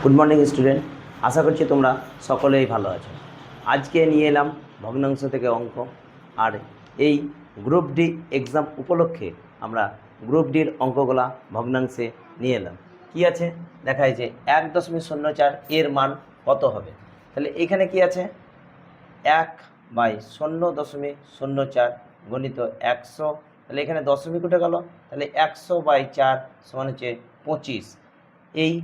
Good morning student, আশা করছি তোমরা সকলেই ভালো আছো। আজকে নিয়ে এলাম ভগ্নাংশ থেকে অঙ্ক। আর এই গ্রুপ ডি এক্সাম উপলক্ষে আমরা গ্রুপ ডির অঙ্কগুলা ভগ্নাংশে নিয়ে এলাম। কি আছে দেখায় যে 1.04 এর মান কত হবে। তাহলে এখানে কি আছে, 1/0.04 গণিত 100। তাহলে এখানে দশমিক উঠে গেল, তাহলে 100/4 সমান হচ্ছে 25। এই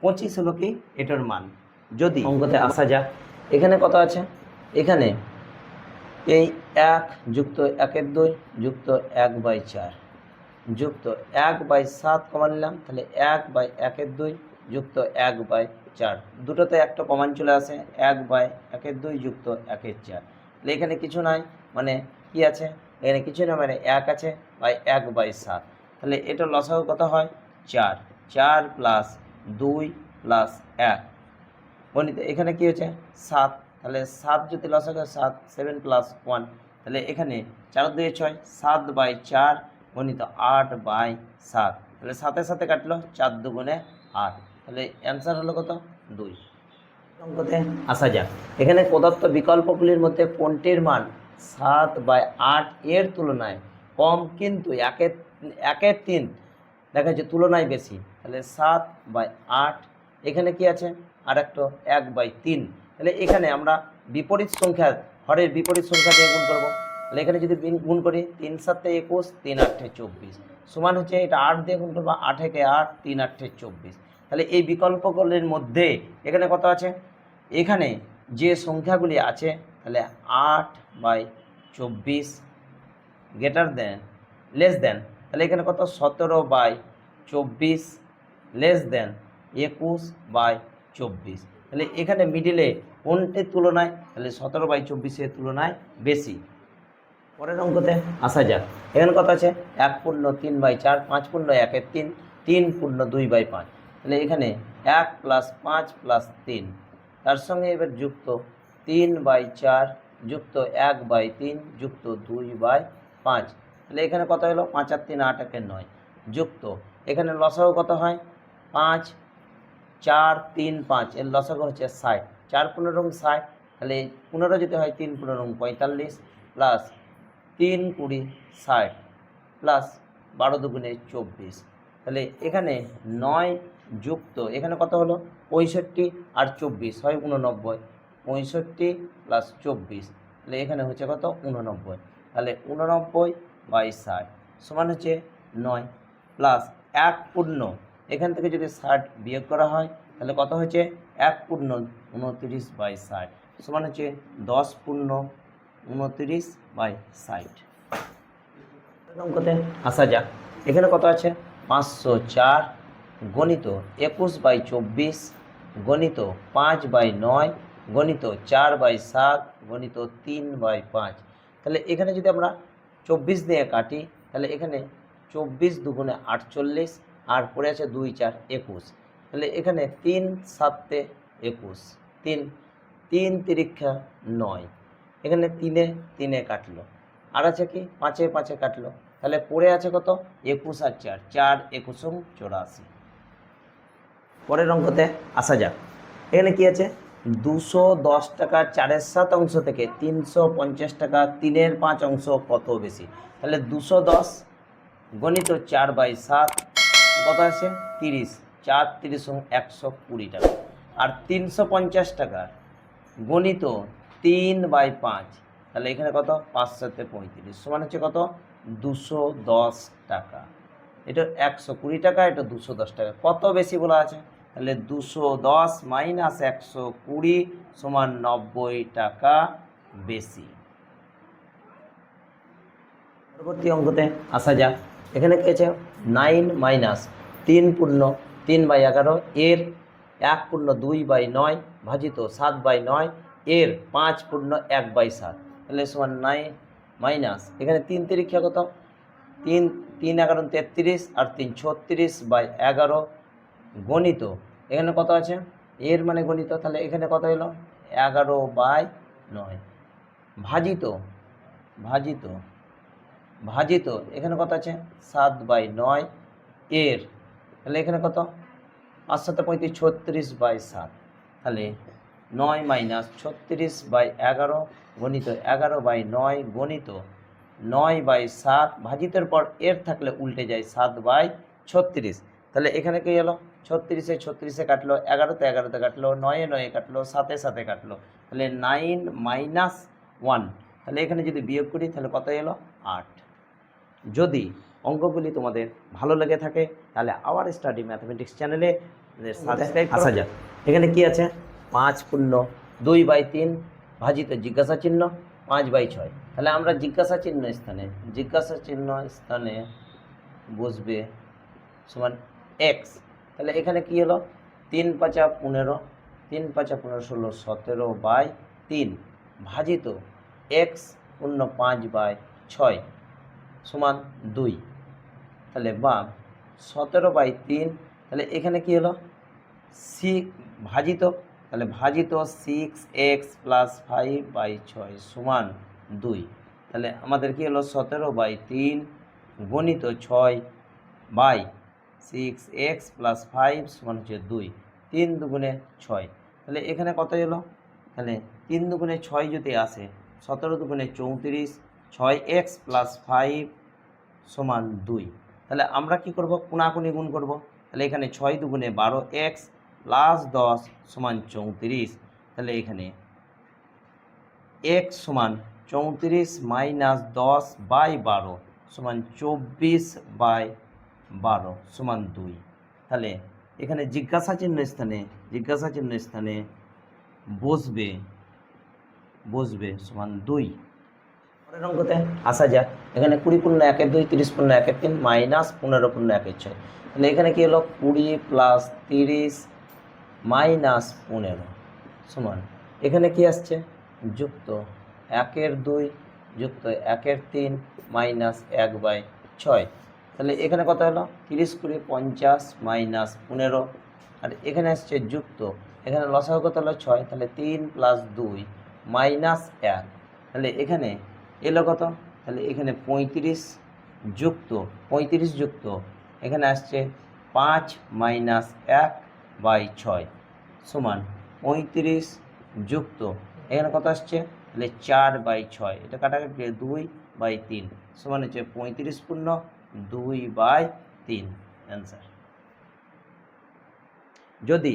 25 হলো কি এটার মান। যদি অঙ্কতে আসা যাক, এখানে কত আছে, এখানে এই 1 যুক্ত 1/2 যুক্ত 1/4 যুক্ত 1/7 কমন নিলাম, তাহলে 1/1/2 যুক্ত 1/4, দুটোতে একটা কমন চলে আসে, 1/1/2 যুক্ত 1/4। তাহলে এখানে কিছু নাই, মানে কি আছে, এখানে কিছু না, মানে 1 আছে বাই 1/7। তাহলে এটা লসাগু কত হয়, 4। 4 প্লাস 2 প্লাস 1 গণিত এখানে কি হচ্ছে 7। তাহলে 7 যদি লসাগু 7, 7 প্লাস 1, তাহলে এখানে 4 2 6, 7/4 গণিত 8/7। তাহলে 7-এর সাথে কাটলো, 4 2 8। তাহলে অ্যান্সার হলো কত, 2। অঙ্কতে আসা যাক, এখানে প্রদত্ত বিকল্পগুলির মধ্যে কোনটির মান 7/8 এর তুলনায় কম কিন্তু 1/3 দেখা যাচ্ছে তুলনায় বেশি। তাহলে 7/8, এখানে কি আছে আর একটা 1/3। তাহলে এখানে আমরা বিপরীত সংখ্যা, হরের বিপরীত সংখ্যা দিয়ে গুণ করবো। তাহলে এখানে যদি গুণ করি, 3 7 21, 3 8 24 সমান হচ্ছে, এটা 8 দিয়ে গুণ করবো, 8 একে 8, 3 8 24। তাহলে এই বিকল্পগুলির মধ্যে এখানে কত আছে, এখানে যে সংখ্যাগুলি আছে, তাহলে 8/24 গ্রেটার দেন লেস দেন, তাহলে এখানে কত 17/24 লেস দেন 21/24। তাহলে এখানে মিডিলে কোনটির তুলনায়, তাহলে 17/24 তুলনায় বেশি। পরের অঙ্কতে আসা যাক, এখানে কত আছে, 1 পূর্ণ 3/4, 5 পূর্ণ 1/3, 3 পূর্ণ 2/5। তাহলে এখানে 1 প্লাস 5 প্লাস 3, তার সঙ্গে এবার যুক্ত 3/4 যুক্ত 1/3 যুক্ত 2/5। তাহলে এখানে কত হলো, 5 আর 3 8 একে 9 যুক্ত, এখানে লসাগু কত হয়, 5 4 3 5, এর লসাগু হচ্ছে 60। 4 15 60, তাহলে 15 যদি হয় 3 15 45 প্লাস 3 20 60 প্লাস 12 দুগুণে 24। তাহলে এখানে 9 যুক্ত, এখানে কত হলো 65 আর 24 হয় 89, 65 প্লাস 24, তাহলে এখানে হচ্ছে কত 89। তাহলে 89/60 সমান হচ্ছে 9 প্লাস 1 পূর্ণ, এখান থেকে যদি 60 বিয়োগ করা হয়, তাহলে কত হচ্ছে 1 পূর্ণ 29/60 সমান হচ্ছে 10 পূর্ণ 29/60। অঙ্কতে আসা যাক, এখানে কত আছে, 504 গণিত 21/24 গণিত 5/9 গণিত 4/7 গণিত 3/5। তাহলে এখানে যদি আমরা 24 দিয়ে কাটি, তাহলে এখানে 24 দুগুণে 48 আর পড়ে আছে 2 4 21। তাহলে এখানে 3 7 21, 3 3 তিরিক্ষা 9, এখানে 3 কাটলো, আর আছে কি 5 কাটলো, তাহলে পড়ে আছে কত 21 আর 4, 4 21 84। পরের অঙ্কতে আসা যাক, এখানে কি আছে, 210 টাকা 4/7 অংশ থেকে 350 টাকা 3/5 অংশ কত বেশি। তাহলে 210 গণিত 4/7 কত আছে 30, 4 30 120 টাকা। আর 350 টাকা গণিত 3/5, তাহলে এখানে কত 5 7 35 সমান হচ্ছে কত 210 টাকা। এটা 120 টাকা, এটা 210 টাকা, কত বেশি বলা আছে। তাহলে 210 মাইনাস 120 সমান 90 টাকা বেশি। পরবর্তী অঙ্কতে আসা যাক, এখানে কি আছে, 9 মাইনাস 3 পূর্ণ 3/11 এর 1 পূর্ণ 2/9 ভাজিত 7/9 এর 5 পূর্ণ 1/7। তাহলে সমান 9 মাইনাস, এখানে 3 তিরিক্ষা কত, 3 3 11 33 আর 3 36/11 গণিত, এখানে কত আছে এর মানে গণিত, তাহলে এখানে কত এলো 11/9 ভাজিত ভাজিত এখানে কত আছে 7/9 এর, তাহলে এখানে কত 5 7 35 36/7, তাহলে 9 মাইনাস 36/11 গণিত 11/9 গণিত 9/7 ভাজিতের পর এর থাকলে উল্টে যায় 7/36। তাহলে এখানে কি হলো, 36-এ 36-এ কাটলো, 11-তে 11-তে কাটলো, 9-এ 9-এ কাটলো, 7-এ 7-এ কাটলো, তাহলে 9 মাইনাস 1। তাহলে এখানে যদি বিয়োগ করি তাহলে কত এলো, 8। যদি অঙ্কগুলি তোমাদের ভালো লেগে থাকে তাহলে আওয়ার স্টাডি ম্যাথমেটিক্স চ্যানেলে সাবস্ক্রাইব আসা যাক। এখানে কি আছে, 5×2/3 ভাজিত জিজ্ঞাসা চিহ্ন 5/6। তাহলে আমরা জিজ্ঞাসা চিহ্ন স্থানে বসবে সমান x। তাহলে এখানে কি হলো, 3×5 = 15, 3×5 = 15 16 17/3 ভাজিত x 5/6 সমান 2। তাহলে বা 17/3। তাহলে এখানে কি হলো, ভাজিত, তাহলে ভাজিত 6x + 5/6 সমান 2। তাহলে আমাদের কি হলো, 17/3 গণিত 6/6x + 5 সমান হচ্ছে 2। 3 দুগুণে 6। তাহলে এখানে কত এলো, তাহলে 3 দুগুণে 6 যদি আসে, 17 দুগুণে 34, 6x + 5 সমান 2। তাহলে আমরা কি করব, কোনাকুনি গুণ করব। তাহলে এখানে 6 দুগুণে 12x + 10 সমান 34। তাহলে এখানে x সমান 34 মাইনাস 10/12 সমান 24/12 সমান 2। তাহলে এখানে জিজ্ঞাসা চিহ্ন স্থানে বসবে সমান 2। পরের অঙ্কতে আসা যাক। এখানে 20×1 = 2, 30×1 = 3 মাইনাস 15×1 = 6। তাহলে এখানে কি হলো, 20 + 30 মাইনাস 15 সমান, এখানে কি আসছে, যুক্ত 1/2 যুক্ত 1/3 মাইনাস 1/6। তাহলে এখানে কত হলো, 30 × 50 মাইনাস 15। আর এখানে আসছে যুক্ত, এখানে লসাগু কত হলো 6। তাহলে 3 + 2 মাইনাস 1। তাহলে এখানে এলো কত, তাহলে এখানে 35 যুক্ত এখানে আসছে 5 মাইনাস 1/6 সমান 35 যুক্ত এখানে কত আসছে, তাহলে 4/6। এটা কাটাকাটি 2/3 সমান হচ্ছে 35 পূর্ণ 2/3 অ্যান্সার। যদি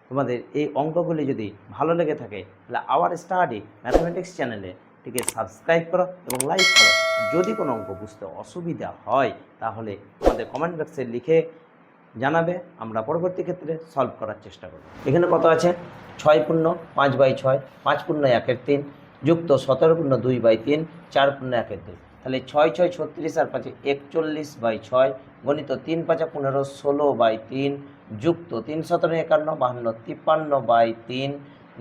তোমাদের এই অঙ্কগুলি যদি ভালো লেগে থাকে তাহলে আওয়ার স্টাডি ম্যাথমেটিক্স চ্যানেলটিকে সাবস্ক্রাইব করো এবং লাইক করো। যদি কোনো অঙ্ক বুঝতে অসুবিধা হয় তাহলে তোমাদের কমেন্ট বক্সে লিখে জানাবে, আমরা পরবর্তী ক্ষেত্রে সলভ করার চেষ্টা করব। এখানে কত আছে, 6 পূর্ণ 5/6, 5 পূর্ণ 1/3 যুক্ত 17 পূর্ণ 2/3, 4 পূর্ণ 1/2। তাহলে 6 6 36 আর 5 41/6 গণিত 3 5 15 16/3 যুক্ত 3 17 51 52 53/3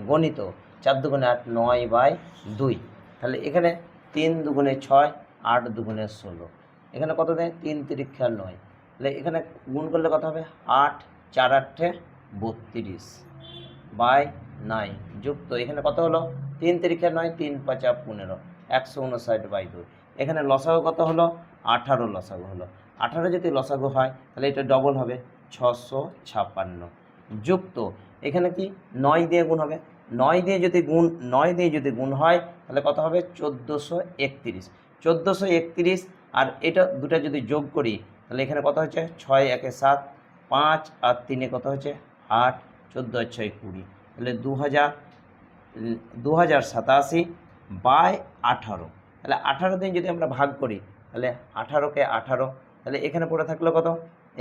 গণিত 4 দুগুণে 8 9/2। তাহলে এখানে 3 দুগুণে 6, 8 দুগুণে 16। এখানে কত দেয়, 3 তিরিক্ষা 9। তাহলে এখানে গুণ করলে কত হবে, 8 4 8 32/9 যুক্ত এখানে কত হলো, 3 তিরিক্ষা 9, 3 5 15 159/2। এখানে লসাগু কত হলো, 18 লসাগু হলো। 18 যদি লসাগু হয় তাহলে এটা ডবল হবে 656 যুক্ত এখানে কি 9 দিয়ে গুণ হবে, 9 দিয়ে যদি গুণ হয় তাহলে কত হবে, 1431। 1431 আর এটা দুটা যদি যোগ করি তাহলে এখানে কত হচ্ছে, 6 1 7, 5 আর 3 কত হচ্ছে 8, 14 আর 6 20। তাহলে 2087/18। তাহলে 18 দিন যদি আমরা ভাগ করি তাহলে 18কে 18, তাহলে এখানে পড়ে থাকলো কত,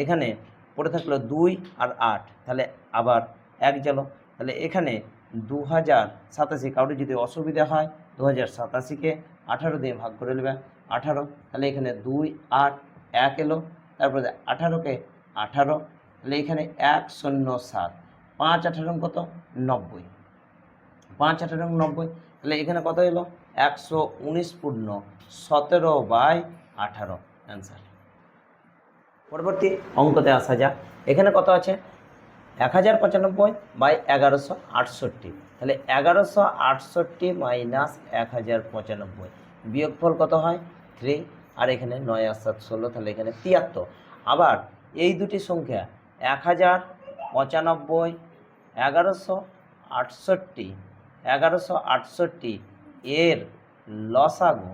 এখানে পড়ে থাকলো 2 আর 8, তাহলে আবার 1 গেল। তাহলে এখানে 2087, কারোর যদি অসুবিধা হয় 2087কে 18 দিয়ে ভাগ করে নেবে 18। তাহলে এখানে 2 8 1 এলো, তারপরে 18কে 18, তাহলে এখানে 107, 5 18 কত 90, 5 18 90। তাহলে এখানে কত এলো, 119 পূর্ণ 17/18 অ্যান্সার। পরবর্তী অঙ্কতে আসা যাক। এখানে কত আছে, 1095/1168। তাহলে 1168 মাইনাস 1095 বিয়োগফল কত হয়, 3। আর এখানে 9 আর 7 16, তাহলে এখানে 73। আবার এই দুটি সংখ্যা 1000 95, 1168, 1168 এর লসাগু,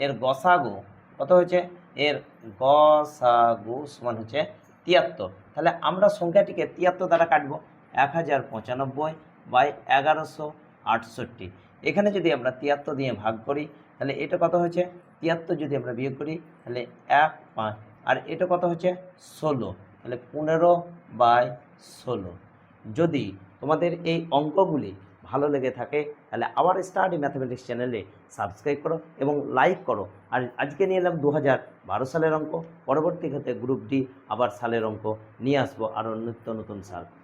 এর গসাগু কত হয়েছে? এর গসাগু সমান হচ্ছে 73। তাহলে আমরা সংখ্যাটিকে 73 দ্বারা কাটবো। 1095 বাই 1168। এখানে যদি আমরা 73 দিয়ে ভাগ করি তাহলে এটা কত হচ্ছে? 73 যদি আমরা বিয়োগ করি তাহলে 1, 5, আর এটা কত হচ্ছে? 16। তাহলে 15/16। যদি তোমাদের এই অঙ্কগুলি ভালো লেগে থাকে তাহলে আবার স্টাডি ম্যাথমেটিক্স চ্যানেলে সাবস্ক্রাইব করো এবং লাইক করো। আর আজকে নিয়ে এলাম 2012 সালের অঙ্ক, পরবর্তী ক্ষেত্রে গ্রুপ ডি আবার সালের অঙ্ক নিয়ে আসবো, আরও নিত্য নতুন সাল।